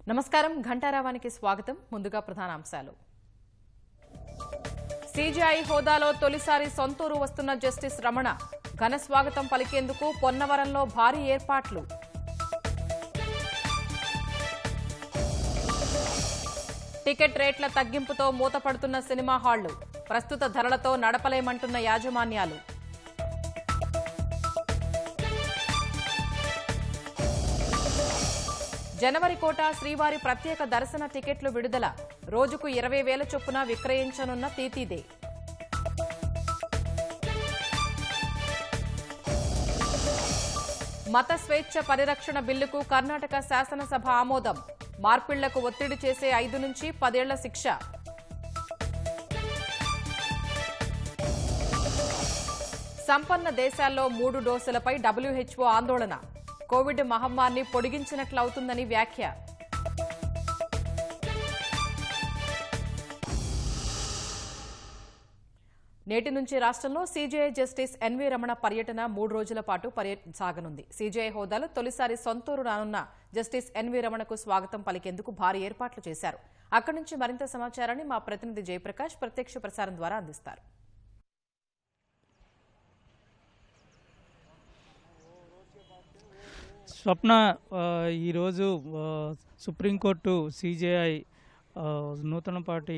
నమస్కారం ఘంటారావానికి స్వాగతం. ముందుగా ప్రధాన అంశాలు. సిజేఐ హోదాలో తొలిసారి సొంతూరు వస్తున్న జస్టిస్ రమణ ఘన స్వాగతం పలికేందుకు పొన్నవరంలో భారీ ఏర్పాట్లు. టికెట్ రేట్ల తగ్గింపుతో మూతపడుతున్న సినిమా హాళ్లు ప్రస్తుత ధరలతో నడపలేమంటున్న యాజమాన్యాలు. జనవరి కోట శ్రీవారి ప్రత్యేక దర్శన టికెట్లు విడుదల. రోజుకు 20,000 చొప్పున విక్రయించనున్న తీతీదే. మత స్వేచ్ఛ పరిరక్షణ బిల్లుకు కర్ణాటక శాసనసభ ఆమోదం. మార్పిళ్లకు ఒత్తిడి చేసే 5 నుంచి 10 ఏళ్ల శిక్ష. సంపన్న దేశాల్లో 3 డోసులపై WHO ఆందోళన. కోవిడ్ మహమ్మారిని పొడిగించినట్లవుతుందని వ్యాఖ్య. నేటి నుంచి రాష్ట్రంలో సీజేఐ జస్టిస్ ఎన్వీ రమణ పర్యటన 3 రోజుల పాటు సాగనుంది. సీజేఐ హోదాలో తొలిసారి సొంతూరు రానున్న జస్టిస్ ఎన్వీ రమణకు స్వాగతం పలికేందుకు భారీ ఏర్పాట్లు చేశారు. అక్కడి నుంచి మరింత సమాచారాన్ని మా ప్రతినిధి జయప్రకాష్ ప్రత్యక్ష ప్రసారం ద్వారా అందిస్తారు. స్వప్న, ఈరోజు సుప్రీంకోర్టు సీజేఐ నూతనపాటి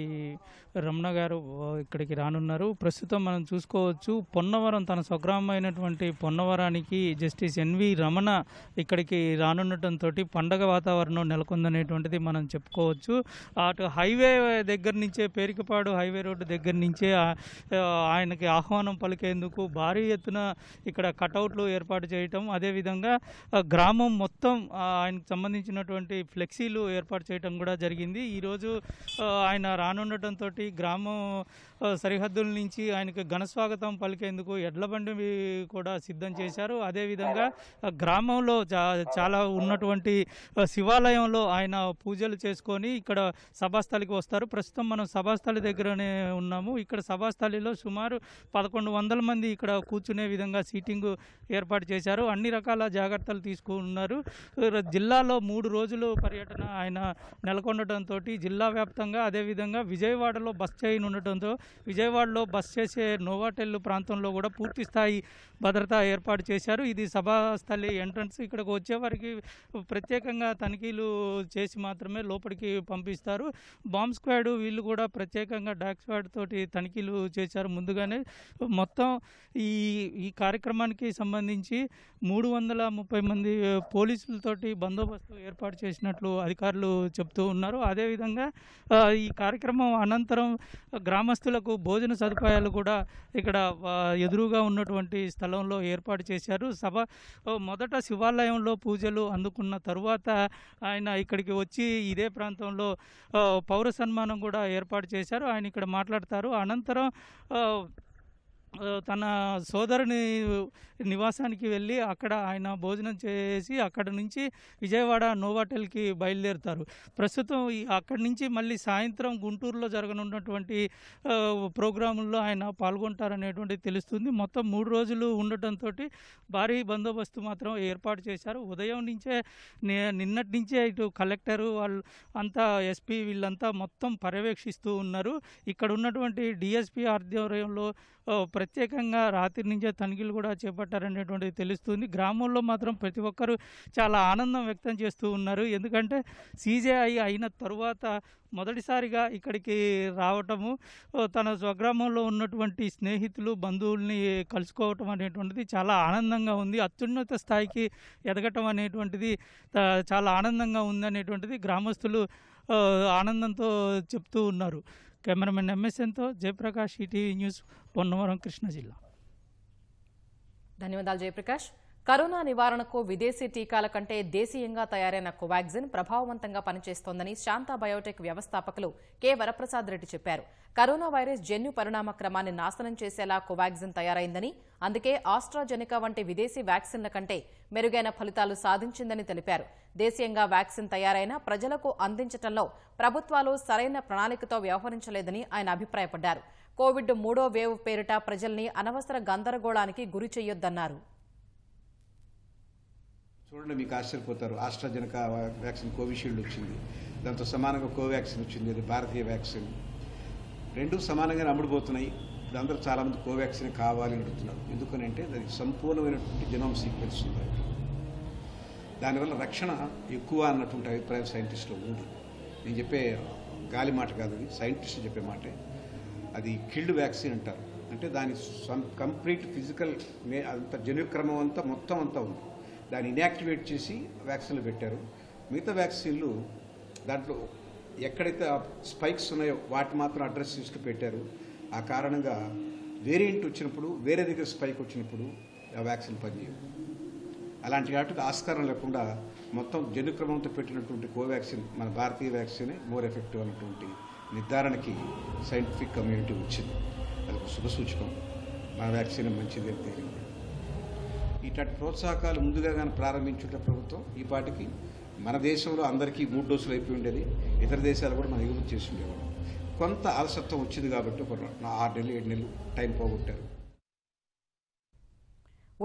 రమణ గారు ఇక్కడికి రానున్నారు. ప్రస్తుతం మనం చూసుకోవచ్చు, పొన్నవరం తన స్వగ్రామైనటువంటి పొన్నవరానికి జస్టిస్ ఎన్వి రమణ ఇక్కడికి రానుండటంతో పండగ వాతావరణం నెలకొందనేటువంటిది మనం చెప్పుకోవచ్చు. అటు హైవే దగ్గర నుంచే, పేరికపాడు హైవే రోడ్డు దగ్గర నుంచే ఆయనకి ఆహ్వానం పలికేందుకు భారీ ఎత్తున ఇక్కడ కటౌట్లు ఏర్పాటు చేయటం, అదేవిధంగా గ్రామం మొత్తం ఆయనకు సంబంధించినటువంటి ఫ్లెక్సీలు ఏర్పాటు చేయటం కూడా జరిగింది. ఈరోజు ఆయన రానుండటంతో గ్రామం సరిహద్దుల నుంచి ఆయనకు ఘనస్వాగతం పలికేందుకు ఎడ్ల బండి కూడా సిద్ధం చేశారు. అదేవిధంగా గ్రామంలో చాలా ఉన్నటువంటి శివాలయంలో ఆయన పూజలు చేసుకొని ఇక్కడ సభాస్థలికి వస్తారు. ప్రస్తుతం మనం సభాస్థలి దగ్గరనే ఉన్నాము. ఇక్కడ సభాస్థలిలో సుమారు 1100 మంది ఇక్కడ కూర్చునే విధంగా సీటింగ్ ఏర్పాటు చేశారు. అన్ని రకాల జాగ్రత్తలు తీసుకున్నారు. జిల్లాలో 3 రోజులు పర్యటన ఆయన నెలకొనడంతో జిల్లా వ్యాప్తంగా, అదేవిధంగా విజయవాడలో బస్ చైన్ ఉండటంతో విజయవాడలో బస్ చేసే నోవాటెల్ ప్రాంతంలో కూడా పూర్తి స్థాయి భద్రత ఏర్పాటు చేశారు. ఇది సభాస్థలి ఎంట్రన్స్. ఇక్కడికి వచ్చేవారికి ప్రత్యేకంగా తనిఖీలు చేసి మాత్రమే లోపలికి పంపిస్తారు. బాంబ్ స్క్వాడ్ వీళ్ళు కూడా ప్రత్యేకంగా డాగ్ స్క్వాడ్ తోటి తనిఖీలు చేశారు ముందుగానే. మొత్తం ఈ కార్యక్రమానికి సంబంధించి 330 మంది పోలీసులతోటి బందోబస్తు ఏర్పాటు చేసినట్లు అధికారులు చెప్తూ ఉన్నారు. అదేవిధంగా ఈ కార్యక్రమం అనంతరం గ్రామస్తులకు భోజన సదుపాయాలు కూడా ఇక్కడ ఎదురుగా ఉన్నటువంటి స్థలంలో ఏర్పాటు చేశారు. మొదట శివాలయంలో పూజలు అందుకున్న తరువాత ఆయన ఇక్కడికి వచ్చి ఇదే ప్రాంతంలో పౌర సన్మానం కూడా ఏర్పాటు చేశారు. ఆయన ఇక్కడ మాట్లాడతారు. అనంతరం తన సోదరుని నివాసానికి వెళ్ళి అక్కడ ఆయన భోజనం చేసి అక్కడి నుంచి విజయవాడ నోవాటెల్కి బయలుదేరుతారు. ప్రస్తుతం అక్కడి నుంచి మళ్ళీ సాయంత్రం గుంటూరులో జరగనున్నటువంటి ప్రోగ్రాముల్లో ఆయన పాల్గొంటారనేటువంటిది తెలుస్తుంది. మొత్తం 3 రోజులు ఉండటంతో భారీ బందోబస్తు మాత్రం ఏర్పాటు చేశారు. ఉదయం నుంచే, నిన్నటి నుంచే ఇటు కలెక్టరు వాళ్ళు అంతా, ఎస్పీ వీళ్ళంతా మొత్తం పర్యవేక్షిస్తూ ఉన్నారు. ఇక్కడ ఉన్నటువంటి డిఎస్పీ ఆధ్వర్యంలో ప్రత్యేకంగా రాత్రి నుంచే తనిఖీలు కూడా చేపట్టారనేటువంటిది తెలుస్తుంది. గ్రామంలో మాత్రం ప్రతి ఒక్కరూ చాలా ఆనందం వ్యక్తం చేస్తూ ఉన్నారు. ఎందుకంటే సీజేఐ అయిన తరువాత మొదటిసారిగా ఇక్కడికి రావటము, తన స్వగ్రామంలో ఉన్నటువంటి స్నేహితులు, బంధువుల్ని కలుసుకోవటం అనేటువంటిది చాలా ఆనందంగా ఉంది. అత్యున్నత స్థాయికి ఎదగటం అనేటువంటిది చాలా ఆనందంగా ఉందనేటువంటిది గ్రామస్తులు ఆనందంతో చెప్తూ ఉన్నారు. కెమెరామెన్ ఎంఎస్ఎన్తో జయప్రకాష్, ఈటీవీ న్యూస్, పొన్నవరం, కృష్ణా జిల్లా. ధన్యవాదాలు జయప్రకాష్. కరోనా నివారణకు విదేశీ టీకాల కంటే దేశీయంగా తయారైన కోవాక్సిన్ ప్రభావవంతంగా పనిచేస్తోందని శాంతా బయోటెక్ వ్యవస్థాపకులు కె వరప్రసాద్ రెడ్డి చెప్పారు. కరోనా వైరస్ జన్యు పరిణామ క్రమాన్ని నాశనం చేసేలా కోవాక్సిన్ తయారైందని, అందుకే ఆస్ట్రాజెనికా వంటి విదేశీ వ్యాక్సిన్ల కంటే మెరుగైన ఫలితాలు సాధించిందని తెలిపారు. దేశీయంగా వ్యాక్సిన్ తయారైన ప్రజలకు అందించడంలో ప్రభుత్వాలు సరైన ప్రణాళికతో వ్యవహరించలేదని ఆయన అభిప్రాయపడ్డారు. కోవిడ్ 3వ వేవ్ పేరిట ప్రజల్ని అనవసర గందరగోళానికి గురి చేయొద్దన్నారు. చూడండి, మీకు ఆశ్చర్యపోతారు. ఆస్ట్రాజెనకా వ్యాక్సిన్ కోవిషీల్డ్ వచ్చింది, దాంతో సమానంగా కోవాక్సిన్ వచ్చింది, అది భారతీయ వ్యాక్సిన్. రెండూ సమానంగానే అమ్ముడుపోతున్నాయి. ఇప్పుడు అందరూ చాలామంది కోవాక్సిన్ కావాలి అని అడుగుతున్నారు. ఎందుకనంటే దానికి సంపూర్ణమైనటువంటి జెనోమ్ సీక్వెన్స్ ఉంది. దానివల్ల రక్షణ ఎక్కువ అన్నటువంటి అభిప్రాయం సైంటిస్టులో ఉంది. నేను చెప్పే గాలి మాట కాదు, అది సైంటిస్టులు చెప్పే మాటే. అది కిల్డ్ వ్యాక్సిన్ అంటారు. అంటే దాని కంప్లీట్ ఫిజికల్ అంత జన్యుక్రమం అంతా మొత్తం అంతా ఉంది. దాన్ని ఇన్యాక్టివేట్ చేసి వ్యాక్సిన్లు పెట్టారు. మిగతా వ్యాక్సిన్లు దాంట్లో ఎక్కడైతే స్పైక్స్ ఉన్నాయో వాటి మాత్రం అడ్రస్ చేస్తూ పెట్టారు. ఆ కారణంగా వేరియంట్ వచ్చినప్పుడు, వేరే దగ్గర స్పైక్ వచ్చినప్పుడు ఆ వ్యాక్సిన్ పనిచేయవు. అలాంటి వాటికి ఆస్కారం లేకుండా మొత్తం జన్యుక్రమంతో పెట్టినటువంటి కోవాక్సిన్ మన భారతీయ వ్యాక్సినే మోర్ ఎఫెక్టివ్ అన్నటువంటి నిర్ధారణకి సైంటిఫిక్ కమ్యూనిటీ వచ్చింది. అది ఒక శుభసూచకం. మన వ్యాక్సిన్ మంచిది అని తేలింది. ఇట్లాంటి ప్రోత్సాహకాలు ముందుగా కానీ ప్రారంభించుంటే ప్రభుత్వం ఈ పాటికి మన దేశంలో అందరికీ 3 డోసులు అయిపోయి ఉండేది. ఇతర దేశాలు కూడా మనం ఎగుమతి చేసి ఉండేవాళ్ళం. కొంత అలసత్వం వచ్చింది కాబట్టి ఒక 6 నెలలు 7 నెలలు టైం పోగొట్టారు.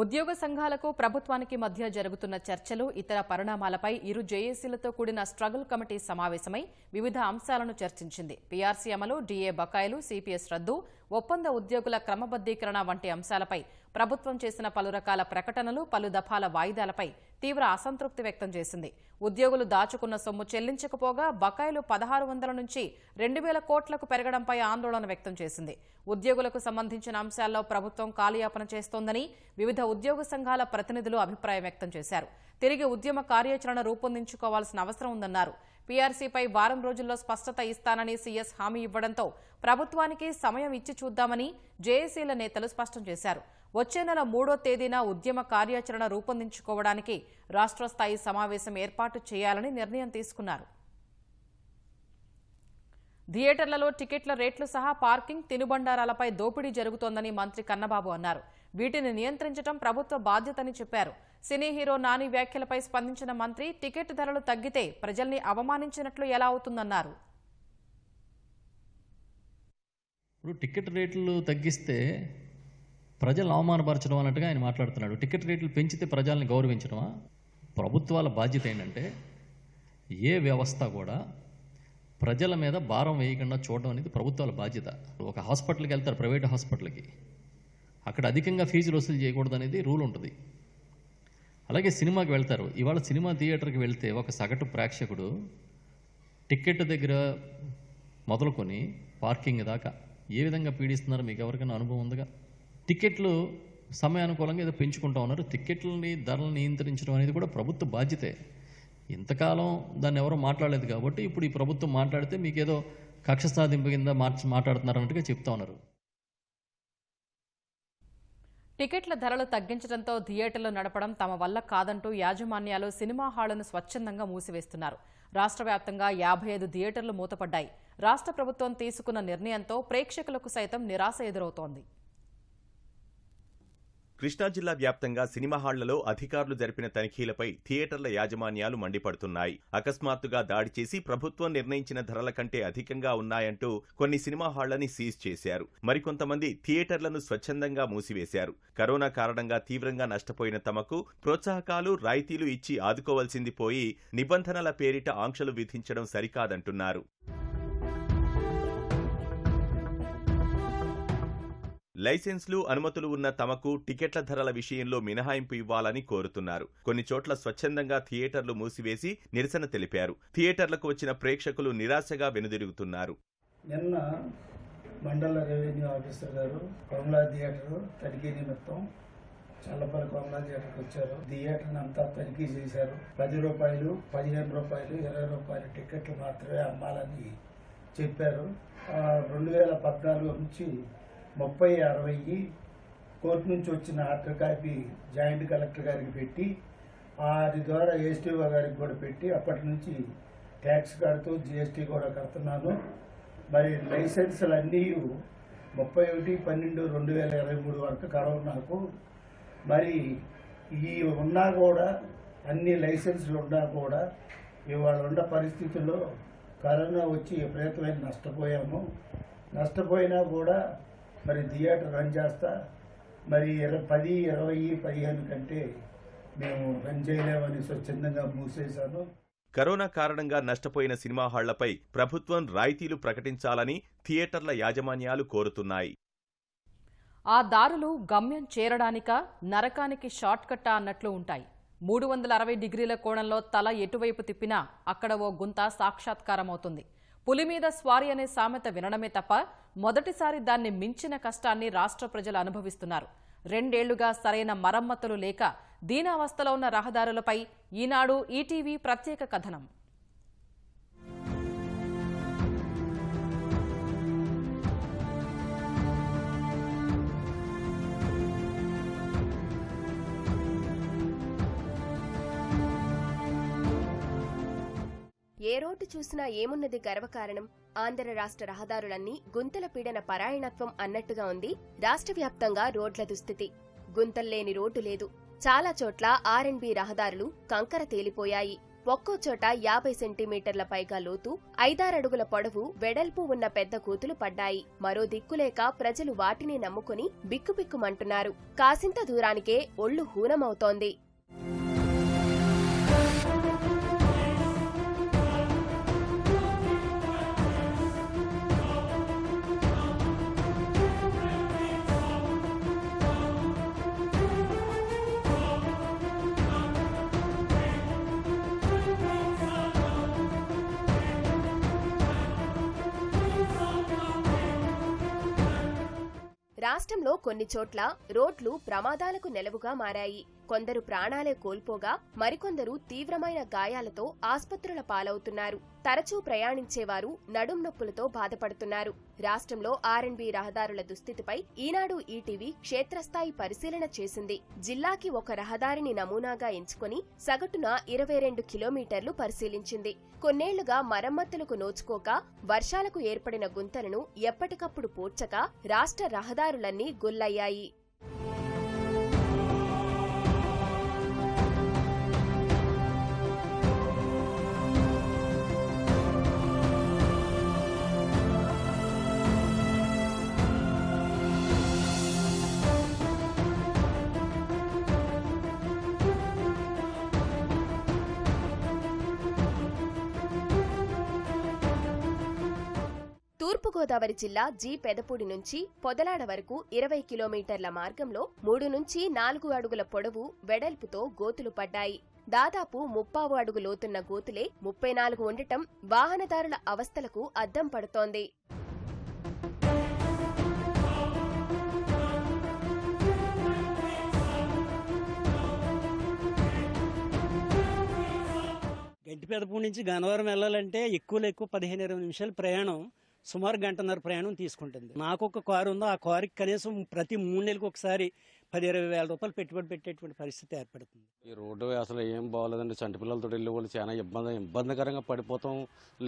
ఉద్యోగ సంఘాలకు ప్రభుత్వానికి మధ్య జరుగుతున్న చర్చలు, ఇతర పరిణామాలపై ఇరు జేఏసీలతో కూడిన స్ట్రగుల్ కమిటీ సమావేశమై వివిధ అంశాలను చర్చించింది. పీఆర్సీ అమలు, డీఏ బకాయిలు, సీపీఎస్ రద్దు, ఒప్పంద ఉద్యోగుల క్రమబద్దీకరణ వంటి అంశాలపై ప్రభుత్వం చేసిన పలు రకాల ప్రకటనలు, పలు దఫాల వాయిదాలపై తీవ్ర అసంతృప్తి వ్యక్తం చేసింది. ఉద్యోగులు దాచుకున్న సొమ్ము చెల్లించకపోగా బకాయిలు 1600 నుంచి 2000 కోట్లకు పెరగడంపై ఆందోళన వ్యక్తం చేసింది. ఉద్యోగులకు సంబంధించిన అంశాల్లో ప్రభుత్వం కాలయాపన చేస్తోందని వివిధ ఉద్యోగ సంఘాల ప్రతినిధులు అభిప్రాయం వ్యక్తం చేశారు. తిరిగి ఉద్యమ కార్యాచరణ రూపొందించుకోవాల్సిన అవసరం ఉందన్నారు. పీఆర్సీపై వారం రోజుల్లో స్పష్టత ఇస్తానని సీఎస్ హామీ ఇవ్వడంతో ప్రభుత్వానికి సమయం ఇచ్చి చూద్దామని జేఏసీల నేతలు స్పష్టం చేశారు. వచ్చే నెల 3వ తేదీన ఉద్యమ కార్యాచరణ రూపొందించుకోవడానికి రాష్ట్ర స్థాయి సమావేశం ఏర్పాటు చేయాలని నిర్ణయం తీసుకున్నారు. థియేటర్లలో టికెట్ల రేట్లు సహా పార్కింగ్, తినుబండారాలపై దోపిడీ జరుగుతోందని మంత్రి కన్నబాబు అన్నారు. వీటిని నియంత్రించడం ప్రభుత్వ బాధ్యతని చెప్పారు. సినీ హీరో నాని వ్యాఖ్యలపై స్పందించిన మంత్రి, టికెట్ ధరలు తగ్గితే ప్రజల్ని అవమానించినట్లు ఎలా అవుతుందన్నారు. ఇప్పుడు టికెట్ రేట్లు తగ్గిస్తే ప్రజలను అవమానపరచడం అన్నట్టుగా ఆయన మాట్లాడుతున్నాడు. టికెట్ రేట్లు పెంచితే ప్రజల్ని గౌరవించడమా? ప్రభుత్వాల బాధ్యత ఏంటంటే ఏ వ్యవస్థ కూడా ప్రజల మీద భారం వేయకుండా చూడడం అనేది ప్రభుత్వాల బాధ్యత. ఒక హాస్పిటల్కి వెళ్తారు, ప్రైవేట్ హాస్పిటల్కి, అక్కడ అధికంగా ఫీజులు వసూలు చేయకూడదు అనేది రూల్ ఉంటుంది. అలాగే సినిమాకి వెళ్తారు. ఇవాళ సినిమా థియేటర్కి వెళ్తే ఒక సగటు ప్రేక్షకుడు టికెట్ దగ్గర మొదలుకొని పార్కింగ్ దాకా ఏ విధంగా పీడిస్తున్నారో మీకు ఎవరికైనా అనుభవం ఉందిగా? టికెట్లు సమయానుకూలంగా ఏదో పెంచుకుంటా ఉన్నారు. టికెట్లని ధరలను నియంత్రించడం అనేది కూడా ప్రభుత్వ బాధ్యతే. ఇంతకాలం దాన్ని ఎవరో మాట్లాడలేదు కాబట్టి ఇప్పుడు ఈ ప్రభుత్వం మాట్లాడితే మీకేదో కక్ష సాధింపు కింద మాట్లాడుతున్నారు అన్నట్టుగా చెప్తా ఉన్నారు. టికెట్ల ధరలు తగ్గించడంతో థియేటర్లు నడపడం తమ వల్ల కాదంటూ యాజమాన్యాలు సినిమా హాళ్లను స్వచ్ఛందంగా మూసివేస్తున్నారు. రాష్ట్ర వ్యాప్తంగా 55 థియేటర్లు మూతపడ్డాయి. రాష్ట్ర ప్రభుత్వం తీసుకున్న నిర్ణయంతో ప్రేక్షకులకు సైతం నిరాశ ఎదురవుతోంది. కృష్ణా జిల్లా వ్యాప్తంగా సినిమా హాళ్లలో అధికారులు జరిపిన తనిఖీలపై థియేటర్ల యాజమాన్యాలు మండిపడుతున్నాయి. అకస్మాత్తుగా దాడి చేసి ప్రభుత్వం నిర్ణయించిన ధరల కంటే అధికంగా ఉన్నాయంటూ కొన్ని సినిమా హాళ్లని సీజ్ చేశారు. మరికొంతమంది థియేటర్లను స్వచ్ఛందంగా మూసివేశారు. కరోనా కారణంగా తీవ్రంగా నష్టపోయిన తమకు ప్రోత్సాహకాలు, రాయితీలు ఇచ్చి ఆదుకోవాల్సింది పోయి నిబంధనల పేరిట ఆంక్షలు విధించడం సరికాదంటున్నారు. లైసెన్స్లు, అనుమతులు ఉన్న తమకు టికెట్ల ధరల విషయంలో మినహాయింపు ఇవ్వాలని కోరుతున్నారు. కొన్ని చోట్ల స్వచ్ఛందంగా థియేటర్లు మూసివేసి నిరసన తెలిపారు. థియేటర్లకు వచ్చిన ప్రేక్షకులు నిరాశగా వెనుదిరుగుతున్నారు. నిన్న మండల రెవెన్యూ ఆఫీసర్ గారు కమలా థియేటర్ తనిఖీ నిమిత్తం చల్లపల్లి కమలా థియేటర్కి వచ్చారు. థియేటర్ని అంతా తనిఖీ చేశారు. 10 రూపాయలు, 15 రూపాయలు, 20 రూపాయల టికెట్లు మాత్రమే అమ్మాలని చెప్పారు. 2014 నుంచి 30-60 కోర్టు నుంచి వచ్చిన ఆర్డర్ కాపీ జాయింట్ కలెక్టర్ గారికి పెట్టి, అది ద్వారా ఏఎస్టీఓ గారికి కూడా పెట్టి, అప్పటి నుంచి ట్యాక్స్ కడుతూ జిఎస్టీ కూడా కడుతున్నాను. మరి లైసెన్సులు అన్నీ 31/12/2023 వరకు కరోనాకు మరి ఈ ఉన్నా కూడా అన్ని లైసెన్సులు ఉన్నా కూడా ఇవాళ ఉన్న పరిస్థితుల్లో కరోనా వచ్చి విపరీతమైన నష్టపోయాము. నష్టపోయినా కూడా మరి థియేటర్ రన్ చేస్తా మరి 10, 20, 15 కంటే మేము రన్ చేయలేమని స్వచ్ఛందంగా మూసేశాను. కరోనా కారణంగా నష్టపోయిన సినిమా హాళ్లపై ప్రభుత్వం రాయితీలు ప్రకటించాలని థియేటర్ల యాజమాన్యాలు కోరుతున్నాయి. ఆ దారులు గమ్యం చేరడానిక నరకానికి షార్ట్ కట్టా అన్నట్లు ఉంటాయి. 360 డిగ్రీల కోణంలో తల ఎటువైపు తిప్పినా అక్కడ ఓ గుంత సాక్షాత్కారమవుతుంది. పులి మీద స్వారీ అనే సామెత వినడమే తప్ప మొదటిసారి దాన్ని మించిన కష్టాన్ని రాష్ట్ర ప్రజలు అనుభవిస్తున్నారు. 2 ఏళ్లుగా సరైన మరమ్మతులు లేక దీనావస్థలో ఉన్న రహదారులపై ఈనాడు ఈటీవీ ప్రత్యేక కథనం. ఏ రోడ్డు చూసినా ఏమున్నది గర్వకారణం? ఆంధ్ర రాష్ట్ర రహదారులన్నీ గుంతల పీడన పరాయణత్వం అన్నట్టుగా ఉంది రాష్ట్ర వ్యాప్తంగా రోడ్ల దుస్థితి. గుంతల్లేని రోడ్డు లేదు. చాలా చోట్ల R&B రహదారులు కంకర తేలిపోయాయి. ఒక్కో చోట 50 సెంటీమీటర్ల పైగా లోతు, 5-6 అడుగుల పొడవు, వెడల్పు ఉన్న పెద్ద కూతులు పడ్డాయి. మరో దిక్కులేక ప్రజలు వాటిని నమ్ముకుని బిక్కుబిక్కుమంటున్నారు. కాసింత దూరానికే ఒళ్ళు హూనమవుతోంది. రాష్ట్రంలో కొన్ని చోట్ల రోడ్లు ప్రమాదాలకు నెలవుగా మారాయి. కొందరు ప్రాణాలే కోల్పోగా మరికొందరు తీవ్రమైన గాయాలతో ఆస్పత్రుల పాలవుతున్నారు. తరచూ ప్రయాణించేవారు నడుం నొప్పులతో బాధపడుతున్నారు. రాష్ట్రంలో R&B రహదారుల దుస్థితిపై ఈనాడు ఈటీవీ క్షేత్రస్థాయి పరిశీలన చేసింది. జిల్లాకి ఒక రహదారిని నమూనాగా ఎంచుకుని సగటున 22 కిలోమీటర్లు పరిశీలించింది. కొన్నేళ్లుగా మరమ్మతులకు నోచుకోక వర్షాలకు ఏర్పడిన గుంతలను ఎప్పటికప్పుడు పూడ్చక రాష్ట్ర రహదారులన్నీ గుల్లయ్యాయి. తూర్పుగోదావరి జిల్లా జి పెదపూడి నుంచి పొదలాడ వరకు 20 కిలోమీటర్ల మార్గంలో 3 నుంచి 4 అడుగుల పొడవు, వెడల్పుతో గోతులు పడ్డాయి. దాదాపు 30 అడుగు లోతున్న గోతులే 34 ఉండటం వాహనదారుల అవస్థలకు అద్దం పడుతోంది. గంటిపెదపూడి నుంచి గన్నవరం వెళ్ళాలంటే ఎక్కువ 15-20 నిమిషాల ప్రయాణం, సుమారు 1.5 ప్రయాణం తీసుకుంటుంది. నాకు ఒక కారు ఉందో, ఆ కారుకి కనీసం ప్రతి 3 నెలలకు ఒకసారి 10-20 వేల రూపాయలు పెట్టుబడి పెట్టేటువంటి పరిస్థితి ఏర్పడుతుంది. ఈ రోడ్డు అసలు ఏం బాగోలేదండి. చంటి పిల్లలతో వెళ్ళే వాళ్ళు చాలా ఇబ్బందికరంగా పడిపోతాం,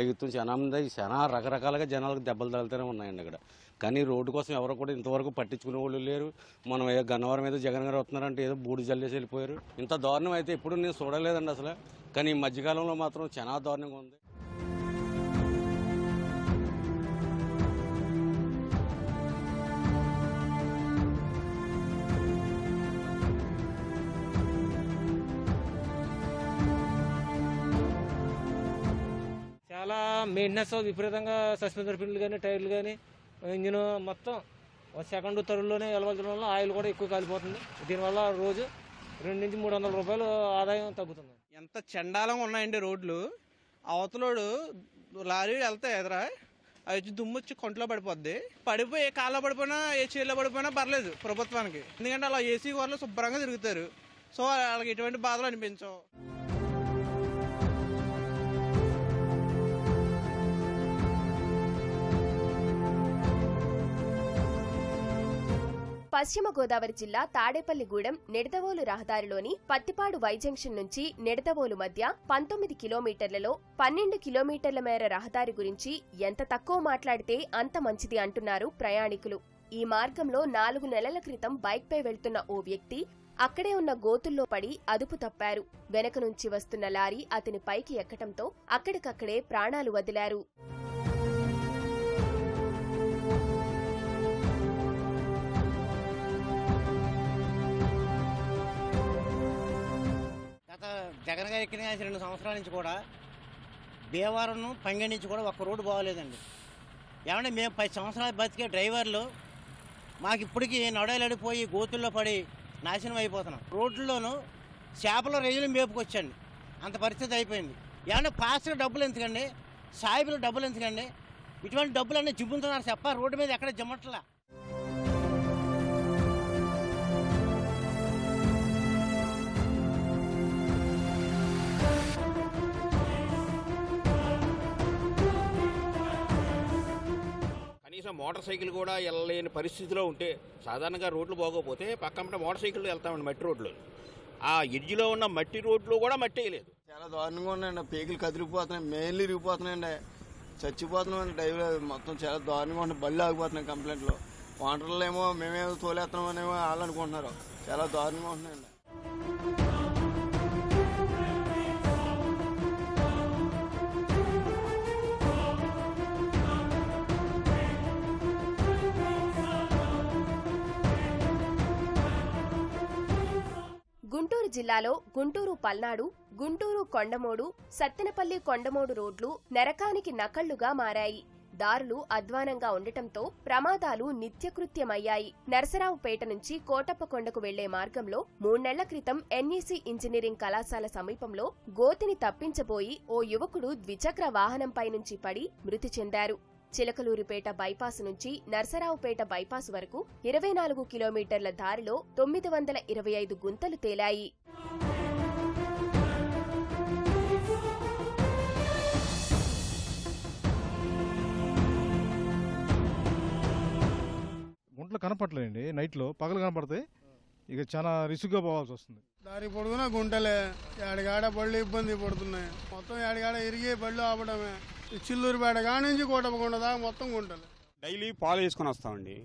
లెగుతాం. చాలా మంది చాలా రకరకాలుగా జనాలకు దెబ్బలు తగులుతూనే ఉన్నాయండి ఇక్కడ. కానీ రోడ్డు కోసం ఎవరు కూడా ఇంతవరకు పట్టించుకునే వాళ్ళు లేరు. మనం ఏదో గన్నవరం మీద జగన్ గారు వస్తున్నారంటే ఏదో బూడి జల్లేసి వెళ్ళిపోయారు. ఇంత దారుణం అయితే ఎప్పుడు నేను చూడలేదండి అసలు. కానీ ఈ మధ్యకాలంలో మాత్రం చాలా దారుణంగా ఉంది. చాలా మెయింటెనెన్స్ విపరీతంగా, సస్పెన్సర్ పిన్లు కానీ, టైర్లు కానీ, ఇంజిన్ మొత్తం సెకండ్ థర్డ్లోనే వెళ్ళవలసిన వల్ల ఆయిల్ కూడా ఎక్కువ కాలిపోతుంది. దీనివల్ల రోజు 200 నుంచి 300 రూపాయలు ఆదాయం తగ్గుతుంది. ఎంత చండాలంగా ఉన్నాయండి రోడ్లు. అవతలోడు లారీ వెళ్తాయి ఎదురా, అవి దుమ్ము వచ్చి కొంట్లో పడిపోద్ది. పడిపోయి ఏ కాళ్ళలో పడిపోయినా ఏ చీరలో పడిపోయినా పర్లేదు ప్రభుత్వానికి. ఎందుకంటే అలా ఏసీ వాళ్ళు శుభ్రంగా తిరుగుతారు. సో వాళ్ళకి ఎటువంటి బాధలు అనిపించవు. పశ్చిమ గోదావరి జిల్లా తాడేపల్లిగూడెం నిడదవోలు రహదారిలోని పత్తిపాడు వై జంక్షన్ నుంచి నిడదవోలు మధ్య 19 కిలోమీటర్లలో 12 కిలోమీటర్ల మేర రహదారి గురించి ఎంత తక్కువ మాట్లాడితే అంత మంచిది అంటున్నారు ప్రయాణికులు. ఈ మార్గంలో 4 నెలల క్రితం బైక్పై వెళ్తున్న ఓ వ్యక్తి అక్కడే ఉన్న గోతుల్లో పడి అదుపు తప్పారు. వెనక నుంచి వస్తున్న లారీ అతని పైకి ఎక్కటంతో అక్కడికక్కడే ప్రాణాలు వదిలారు. జగన్ గారు ఎక్కిన 2 సంవత్సరాల నుంచి కూడా భీమవరం పంగ నుంచి కూడా ఒక్క రోడ్డు బాగోలేదండి. ఏమంటే మేము 10 సంవత్సరాలు బతికే డ్రైవర్లు మాకు ఇప్పటికీ నడవలేడిపోయి గోతుల్లో పడి నాశనం అయిపోతున్నాం. రోడ్లలోనూ చేపల రైలు మేపుకొచ్చండి, అంత పరిస్థితి అయిపోయింది. ఏమన్నా పాస్గా డబ్బులు ఎందుకండి, సాయిబులు డబ్బులు ఎందుకండి, ఇటువంటి డబ్బులన్నీ జిబ్బుతున్నారు చెప్ప, రోడ్డు మీద ఎక్కడ జిమ్మట్లా. కనీసం మోటార్ సైకిల్ కూడా వెళ్ళలేని పరిస్థితిలో ఉంటే, సాధారణంగా రోడ్లు బాగోపోతే పక్కన మోటార్ సైకిళ్ళు వెళ్తామండి మట్టి రోడ్లు. ఆ ఎడ్జిలో ఉన్న మట్టి రోడ్లు కూడా మట్టి వేయలేదు. చాలా దారుణంగా ఉన్నాయండి, పేగులు కదిలిపోతున్నాయి, మేళ్ళు ఇరిగిపోతున్నాయండి, చచ్చిపోతున్నాం. డ్రైవర్ మొత్తం చాలా దారుణంగా ఉన్నాయి, బళ్ళు ఆగిపోతున్నాయి కంప్లైంట్లు. వాంటర్లు ఏమో మేమేమో తోలేస్తున్నామనేమో వాళ్ళు అనుకుంటున్నారు. చాలా దారుణంగా ఉంటున్నాయండి. గుంటూరు జిల్లాలో గుంటూరు పల్నాడు, గుంటూరు కొండమోడు, సత్తెనపల్లి కొండమోడు రోడ్లు నరకానికి నకళ్లుగా మారాయి. దారులు అధ్వానంగా ఉండటంతో ప్రమాదాలు నిత్యకృత్యమయ్యాయి. నరసరావుపేట నుంచి కోటప్పకొండకు వెళ్లే మార్గంలో 3 నెలల క్రితం ఎన్ఈసీ ఇంజనీరింగ్ కళాశాల సమీపంలో గోతిని తప్పించబోయి ఓ యువకుడు ద్విచక్ర వాహనంపై నుంచి పడి మృతి చెందారు. చిలకలూరిపేట బైపాస్ నుంచి నరసరావుపేట బైపాస్ వరకు 24 కిలోమీటర్ల దారిలో 925 గుంతలు తేలాయి. గుంటలు కనపడలేండి, నైట్లో పగలు కనపడతాయి. ఇక చాలా రిస్క్గా పోవాల్సి వస్తుంది. దారి పొడుగున గుంటలే, ఏడగాడ బళ్ళు ఇబ్బంది పడుతున్నాయి. మొత్తం ఏడగాడ ఇరిగి బళ్ళు ఆపడమే. చిల్లూరుపేట కాడ నుంచి కోటప్పకొండ దాకా మొత్తం గుంటలు. డైలీ పాలు వేసుకొని వస్తామండి.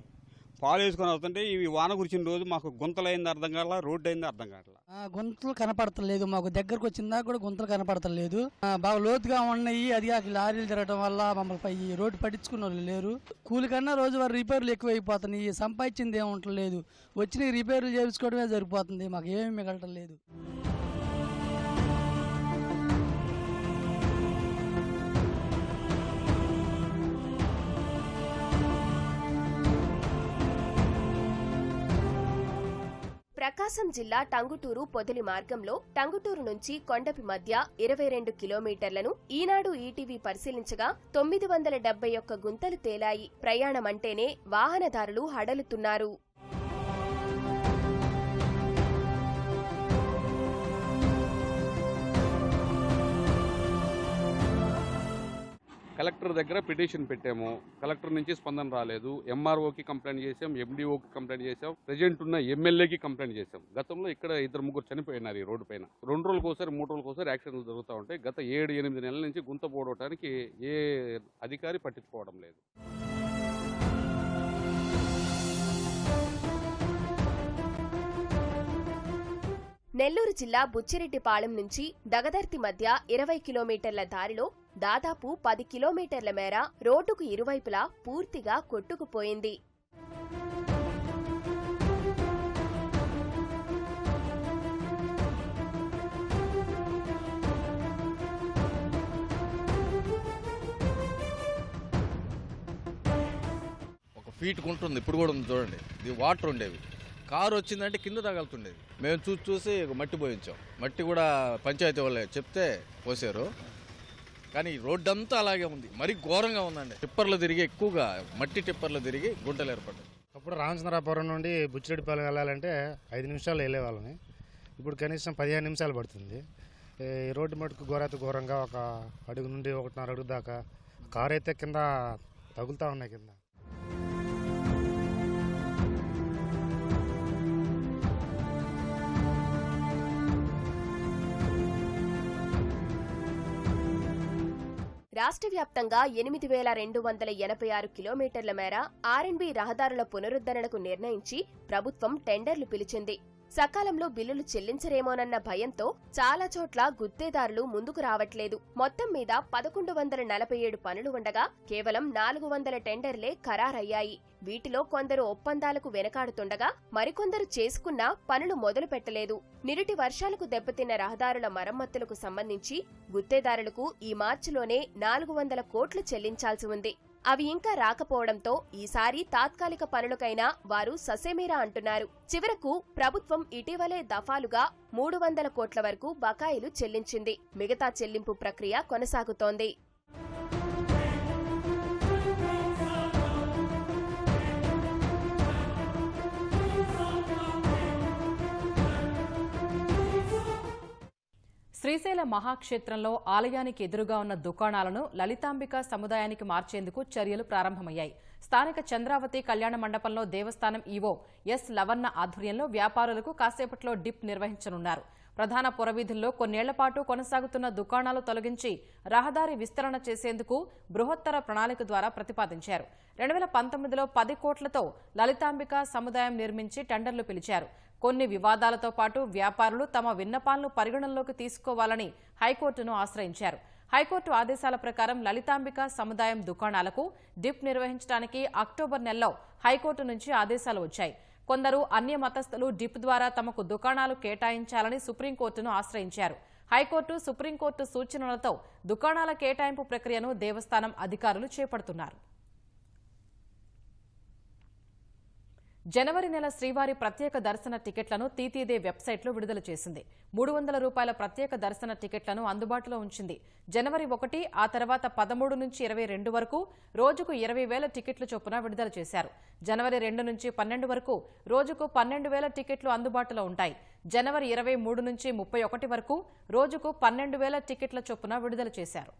పాలు వేసుకొని వస్తుంటే ఇవి వాన కురిచిన రోజు మాకు గుంతలు అయింది అర్థం కావట్లా, రోడ్డు అయింది అర్థం కావట్లా. గుంతలు కనపడతలేదు, మాకు దగ్గరకు వచ్చిందా కూడా గుంతలు కనపడతలేదు. బాగా లోతుగా ఉన్నాయి. అది లారీలు తిరగడం వల్ల మమ్మల్ని ఈ రోడ్డు పట్టించుకున్న వాళ్ళు లేరు. కూలి కన్నా రోజువారీ రిపేర్లు ఎక్కువైపోతున్నాయి. సంపాదించింది ఏముంటలేదు, వచ్చిన రిపేర్లు చేయించుకోవడమే సరిపోతుంది, మాకు ఏమీ మిగలటం లేదు. ప్రకాశం జిల్లా టంగుటూరు పొదిలి మార్గంలో టంగుటూరు నుంచి కొండపి మధ్య 22 కిలోమీటర్లను ఈనాడు ఈటీవీ పరిశీలించగా 971 గుంతలు తేలాయి. ప్రయాణమంటేనే వాహనదారులు హడలుతున్నారు. కలెక్టర్ దగ్గర పిటిషన్ పెట్టాము, కలెక్టర్ నుంచి స్పందన రాలేదు. ఎంఆర్ఓకి కంప్లైంట్ చేసాం, ఎండిఓకి కంప్లైంట్ చేసాం, ప్రెజెంట్ ఉన్న ఎమ్మెల్యేకి కంప్లైంట్ చేసాం. గతంలో ఇక్కడ 2-3 చనిపోయినారు ఈ రోడ్డు పైన. 2 రోజులకోసారి 3 రోజులకోసారి యాక్సిడెంట్లు జరుగుతూ ఉంటాయి. గత 7-8 నెలల నుంచి గుంత పోవడానికి ఏ అధికారి పట్టించుకోవడం లేదు. నెల్లూరు జిల్లా బుచ్చిరెడ్డిపాళెం నుంచి దగదర్తి మధ్య 20 కిలోమీటర్ల దారిలో దాదాపు 10 కిలోమీటర్ల మేర రోడ్డుకు ఇరువైపులా పూర్తిగా కొట్టుకుపోయింది. ఫీట్ ఉంటుంది, ఇప్పుడు కూడా ఉంది చూడండి. ఇది వాటర్ ఉండేవి, కారు వచ్చిందంటే కింద తగలుతుండేది. మేము చూసి మట్టి పోయించాం. మట్టి కూడా పంచాయతీ వాళ్ళే చెప్తే పోసారు, కానీ రోడ్డు అంతా అలాగే ఉంది. మరీ ఘోరంగా ఉందండి. టిప్పర్లు తిరిగి, ఎక్కువగా మట్టి టిప్పర్లు తిరిగి గుంటలు ఏర్పడ్డాయి. అప్పుడు రామచంద్రాపురం నుండి బుచ్చిరెడ్డిపాలెం వెళ్ళాలంటే 5 నిమిషాలు వెళ్ళేవాళ్ళని, ఇప్పుడు కనీసం 15 నిమిషాలు పడుతుంది. ఈ రోడ్డు మటుకు ఘోరంగా ఒక అడుగు నుండి 1.5 అడుగు దాకా కారు అయితే కింద తగులుతూ ఉన్నాయి కింద. రాష్ట్ర వ్యాప్తంగా 8,286 కిలోమీటర్ల మేర ఆర్ఎండ్బీ రహదారుల పునరుద్ధరణకు నిర్ణయించి ప్రభుత్వం టెండర్లు పిలిచింది. సకాలంలో బిల్లులు చెల్లించరేమోనన్న భయంతో చాలా చోట్ల గుత్తేదారులు ముందుకు రావట్లేదు. మొత్తం మీద 1147 పనులు ఉండగా కేవలం 400 టెండర్లే ఖరారయ్యాయి. వీటిలో కొందరు ఒప్పందాలకు వెనకాడుతుండగా మరికొందరు చేసుకున్నా పనులు మొదలు పెట్టలేదు. నిరుటి వర్షాలకు దెబ్బతిన్న రహదారుల మరమ్మతులకు సంబంధించి గుత్తేదారులకు ఈ మార్చిలోనే 400 కోట్లు చెల్లించాల్సి ఉంది. అవి ఇంకా రాకపోవడంతో ఈసారి తాత్కాలిక పనులకైనా వారు ససేమీరా అంటున్నారు. చివరకు ప్రభుత్వం ఇటీవలే దఫాలుగా 300 కోట్ల వరకు బకాయిలు చెల్లించింది. మిగతా చెల్లింపు ప్రక్రియ కొనసాగుతోంది. శ్రీశైల మహాక్షేత్రంలో ఆలయానికి ఎదురుగా ఉన్న దుకాణాలను లలితాంబిక సముదాయానికి మార్చేందుకు చర్యలు ప్రారంభమయ్యాయి. స్థానిక చంద్రావతి కళ్యాణ మండపంలో దేవస్థానం ఈవో ఎస్ లవన్న ఆధ్వర్యంలో వ్యాపారులకు కాసేపట్లో డిప్ నిర్వహించనున్నారు. ప్రధాన పురవీధుల్లో కొన్నేళ్లపాటు కొనసాగుతున్న దుకాణాలు తొలగించి రహదారి విస్తరణ చేసేందుకు బృహత్తర ప్రణాళిక ద్వారా ప్రతిపాదించారు. 2019లో 10 కోట్లతో లలితాంబిక సముదాయం నిర్మించి టెండర్లు పిలిచారు. కొన్ని వివాదాలతో పాటు వ్యాపారులు తమ విన్నపాలను పరిగణనలోకి తీసుకోవాలని హైకోర్టును ఆశ్రయించారు. హైకోర్టు ఆదేశాల ప్రకారం లలితాంబిక సముదాయం దుకాణాలకు డిప్ నిర్వహించడానికి అక్టోబర్ నెలలో హైకోర్టు నుంచి ఆదేశాలు వచ్చాయి. కొందరు అన్య మతస్థులు డిప్ ద్వారా తమకు దుకాణాలు కేటాయించాలని సుప్రీంకోర్టును ఆశ్రయించారు. హైకోర్టు, సుప్రీంకోర్టు సూచనలతో దుకాణాల కేటాయింపు ప్రక్రియను దేవస్థానం అధికారులు చేపడుతున్నారు. జనవరి నెల శ్రీవారి ప్రత్యేక దర్శన టికెట్లను తీతీదే వెబ్సైట్లో విడుదల చేసింది. 300 రూపాయల ప్రత్యేక దర్శన టికెట్లను అందుబాటులో ఉంచింది. జనవరి 1 ఆ తర్వాత 13 నుంచి 22 వరకు రోజుకు 20,000 టికెట్ల చొప్పున విడుదల చేశారు. జనవరి 2 నుంచి 12 వరకు రోజుకు 12,000 టికెట్లు అందుబాటులో ఉంటాయి. జనవరి 23 నుంచి 31 వరకు రోజుకు 12,000 టికెట్ల చొప్పున విడుదల చేశారు.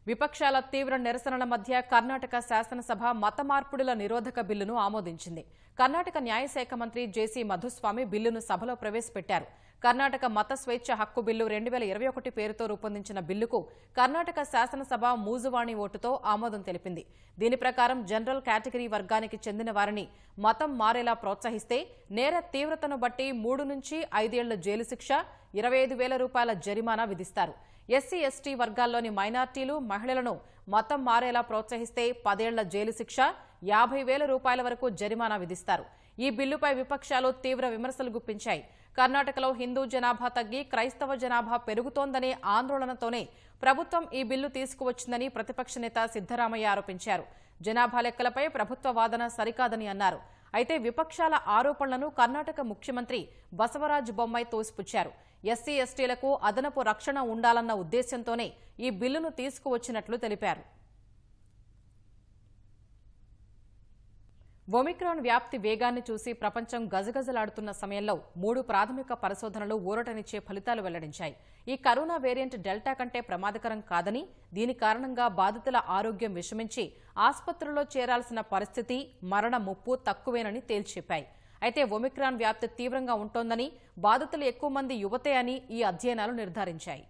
విపక్షాల తీవ్ర నిరసనల మధ్య కర్ణాటక శాసనసభ మత మార్పిడుల నిరోధక బిల్లును ఆమోదించింది. కర్ణాటక న్యాయశాఖ మంత్రి జేసీ మధుస్వామి బిల్లును సభలో ప్రవేశపెట్టారు. కర్ణాటక మత స్వేచ్ఛ హక్కు బిల్లు 2021 పేరుతో రూపొందించిన బిల్లుకు కర్ణాటక శాసనసభ మూజువాణి ఓటుతో ఆమోదం తెలిపింది. దీని ప్రకారం జనరల్ కేటగిరీ వర్గానికి చెందిన వారిని మతం మారేలా ప్రోత్సహిస్తే నేర తీవ్రతను బట్టి 3 నుంచి 5 ఏళ్ల జైలు శిక్ష, 25,000 రూపాయల జరిమానా విధిస్తారు. ఎస్సీ ఎస్టీ వర్గాల్లోని మైనార్టీలు, మహిళలను మతం మారేలా ప్రోత్సహిస్తే 10 ఏళ్ల జైలు శిక్ష, 50,000 రూపాయల వరకు జరిమానా విధిస్తారు. ఈ బిల్లుపై విపక్షాలు తీవ్ర విమర్శలు గుప్పించాయి. కర్ణాటకలో హిందూ జనాభా తగ్గి క్రైస్తవ జనాభా పెరుగుతోందనే ఆందోళనతోనే ప్రభుత్వం ఈ బిల్లు తీసుకువచ్చిందని ప్రతిపక్ష నేత సిద్దరామయ్య ఆరోపించారు. జనాభా లెక్కలపై ప్రభుత్వ వాదన సరికాదని అన్నారు. అయితే విపక్షాల ఆరోపణలను కర్ణాటక ముఖ్యమంత్రి బసవరాజ్ బొమ్మాయి తోసిపుచ్చారు. ఎస్సీ ఎస్టీలకు అదనపు రక్షణ ఉండాలన్న ఉద్దేశంతోనే ఈ బిల్లును తీసుకువచ్చినట్లు తెలిపారు. ఒమిక్రాన్ వ్యాప్తి వేగాన్ని చూసి ప్రపంచం గజగజలాడుతున్న సమయంలో 3 ప్రాథమిక పరిశోధనలు ఊరటనిచ్చే ఫలితాలు వెల్లడించాయి. ఈ కరోనా వేరియంట్ డెల్టా కంటే ప్రమాదకరం కాదని, దీని కారణంగా బాధితుల ఆరోగ్యం విషమించి ఆసుపత్రుల్లో చేరాల్సిన పరిస్థితి, మరణ ముప్పు తక్కువేనని తేల్చెప్పాయి. అయితే ఒమిక్రాన్ వ్యాప్తి తీవ్రంగా ఉంటోందని, బాధితులు ఎక్కువ మంది యువతే అని ఈ అధ్యయనాలు నిర్ధారించాయి.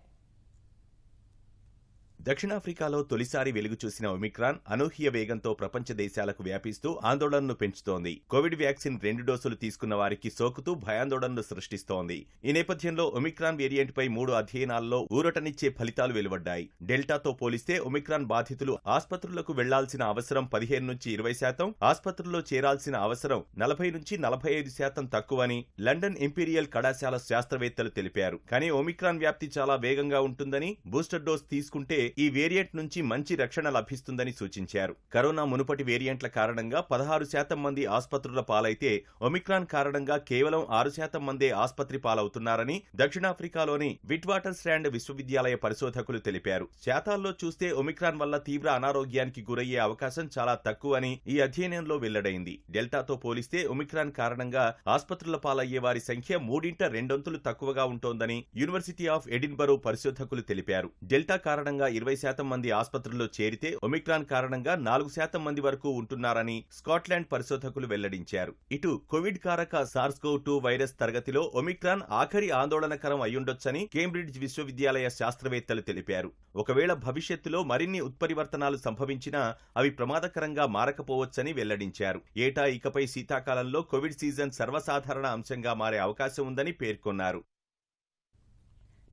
దక్షిణాఫ్రికాలో తొలిసారి వెలుగు చూసిన ఒమిక్రాన్ అనూహ్య వేగంతో ప్రపంచ దేశాలకు వ్యాపిస్తూ ఆందోళనను పెంచుతోంది. కోవిడ్ వ్యాక్సిన్ 2 డోసులు తీసుకున్న వారికి సోకుతూ భయాందోళనలు సృష్టిస్తోంది. ఈ నేపథ్యంలో ఒమిక్రాన్ వేరియంట్పై 3 అధ్యయనాల్లో ఊరటనిచ్చే ఫలితాలు వెలువడ్డాయి. డెల్టాతో పోలిస్తే ఒమిక్రాన్ బాధితులు ఆసుపత్రులకు వెళ్లాల్సిన అవసరం 15 నుంచి 20%, ఆసుపత్రుల్లో చేరాల్సిన అవసరం 40 నుంచి 45% తక్కువని లండన్ ఇంపీరియల్ కళాశాల శాస్త్రవేత్తలు తెలిపారు. కానీ ఒమిక్రాన్ వ్యాప్తి చాలా వేగంగా ఉంటుందని, బూస్టర్ డోస్ తీసుకుంటే ఈ వేరియంట్ నుంచి మంచి రక్షణ లభిస్తుందని సూచించారు. కరోనా మునుపటి వేరియంట్ల కారణంగా 16% మంది ఆసుపత్రుల పాలైతే ఒమిక్రాన్ కారణంగా కేవలం 6% మందే ఆసుపత్రి పాలవుతున్నారని దక్షిణాఫ్రికాలోని విట్వాటర్ స్టాండ్ విశ్వవిద్యాలయ పరిశోధకులు తెలిపారు. శాతాల్లో చూస్తే ఒమిక్రాన్ వల్ల తీవ్ర అనారోగ్యానికి గురయ్యే అవకాశం చాలా తక్కువని ఈ అధ్యయనంలో వెల్లడైంది. డెల్టాతో పోలిస్తే ఒమిక్రాన్ కారణంగా ఆసుపత్రుల పాలయ్యే వారి సంఖ్య 3 2 తక్కువగా ఉంటోందని యూనివర్సిటీ ఆఫ్ ఎడిన్బరో పరిశోధకులు తెలిపారు. డెల్టా కారణంగా 20% మంది ఆసుపత్రుల్లో చేరితే ఒమిక్రాన్ కారణంగా 4% మంది వరకు ఉంటున్నారని స్కాట్లాండ్ పరిశోధకులు వెల్లడించారు. ఇటు కోవిడ్ కారక SARS-CoV-2 వైరస్ తరగతిలో ఒమిక్రాన్ ఆఖరి ఆందోళనకరం అయ్యుండొచ్చని కేంబ్రిడ్జ్ విశ్వవిద్యాలయ శాస్త్రవేత్తలు తెలిపారు. ఒకవేళ భవిష్యత్తులో మరిన్ని ఉత్పరివర్తనాలు సంభవించినా అవి ప్రమాదకరంగా మారకపోవచ్చని వెల్లడించారు. ఏటా ఇకపై శీతాకాలంలో కోవిడ్ సీజన్ సర్వసాధారణ అంశంగా మారే అవకాశం ఉందని పేర్కొన్నారు.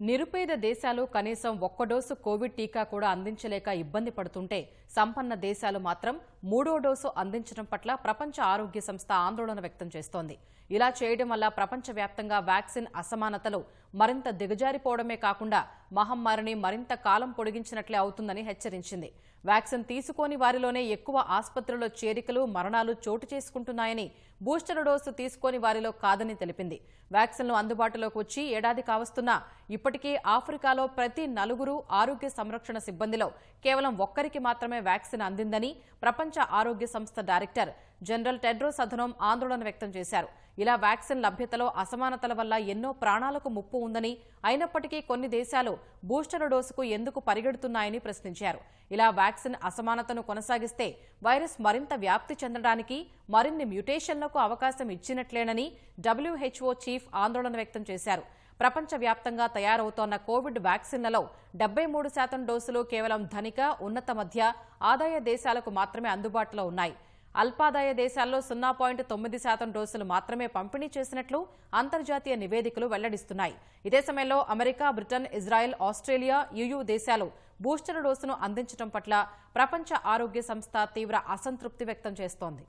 నిరుపేద దేశాలు కనీసం ఒక్క డోసు కోవిడ్ టీకా కూడా అందించలేక ఇబ్బంది పడుతుంటే సంపన్న దేశాలు మాత్రం 3వ డోసు అందించడం పట్ల ప్రపంచ ఆరోగ్య సంస్థ ఆందోళన వ్యక్తం చేస్తోంది. ఇలా చేయడం వల్ల ప్రపంచవ్యాప్తంగా వ్యాక్సిన్ అసమానతలు మరింత దిగజారిపోవడమే కాకుండా మహమ్మారిని మరింత కాలం పొడిగించినట్లే అవుతుందని హెచ్చరించింది. వ్యాక్సిన్ తీసుకోని వారిలోనే ఎక్కువ ఆసుపత్రుల్లో చేరికలు, మరణాలు చోటు చేసుకుంటున్నాయని, బూస్టర్ డోసు తీసుకోని వారిలో కాదని తెలిపింది. వ్యాక్సిన్లు అందుబాటులోకి వచ్చి ఏడాది కావస్తున్నా ఇప్పటికీ ఆఫ్రికాలో ప్రతి 4 ఆరోగ్య సంరక్షణ సిబ్బందిలో కేవలం ఒక్కరికి మాత్రమే వ్యాక్సిన్ అందిందని ప్రపంచ ఆరోగ్య సంస్థ డైరెక్టర్ జనరల్ టెడ్రోస్ అధనోమ్ ఆందోళన వ్యక్తం చేశారు. ఇలా వ్యాక్సిన్ లభ్యతలో అసమానతల వల్ల ఎన్నో ప్రాణాలకు ముప్పు ఉందని, అయినప్పటికీ కొన్ని దేశాలు బూస్టర్ డోసుకు ఎందుకు పరిగెడుతున్నాయని ప్రశ్నించారు. ఇలా వ్యాక్సిన్ అసమానతను కొనసాగిస్తే వైరస్ మరింత వ్యాప్తి చెందడానికి, మరిన్ని మ్యుటేషన్లకు అవకాశం ఇచ్చినట్లేనని WHO చీఫ్ ఆందోళన వ్యక్తం చేశారు. ప్రపంచవ్యాప్తంగా తయారవుతోన్న కోవిడ్ వ్యాక్సిన్లలో 73% డోసులు కేవలం ధనిక, ఉన్నత మధ్య ఆదాయ దేశాలకు మాత్రమే అందుబాటులో ఉన్నాయి. అల్పాదాయ దేశాల్లో 0.9% డోసులు మాత్రమే పంపిణీ చేసినట్లు అంతర్జాతీయ నివేదికలు వెల్లడిస్తున్నాయి. ఇదే సమయంలో America, Britain, Israel, Australia, EU దేశాలు బూస్టర్ డోసును అందించడం పట్ల ప్రపంచ ఆరోగ్య సంస్థ తీవ్ర అసంతృప్తి వ్యక్తం చేస్తోంది.